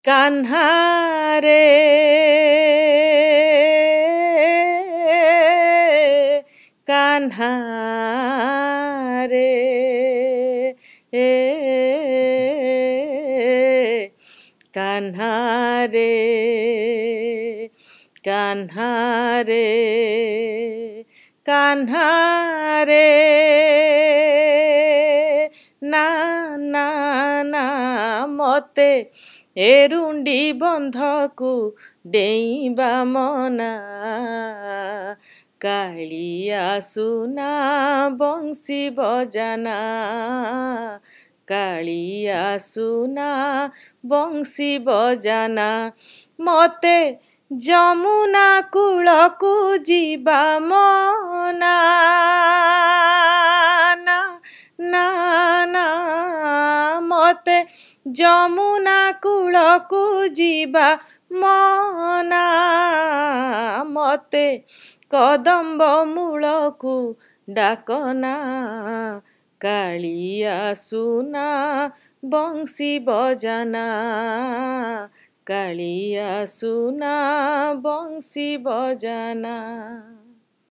कान्हा रे कान्हा रे कान्हा रे कान्हा रे कान्हा रे ना ना ना मते एरुंडी बंधकु डेइबा मना कालिया सुना बंसी बजाना कालिया सुना बंसी बजाना मते जमुना कूलकु जीवा मना ना ना ना मते जमुना कूलकु जीवा मना मते कदम्ब मूलकु डाकना कालिया सुना बंसी बजाना कालिया सुना बंसी बजाना।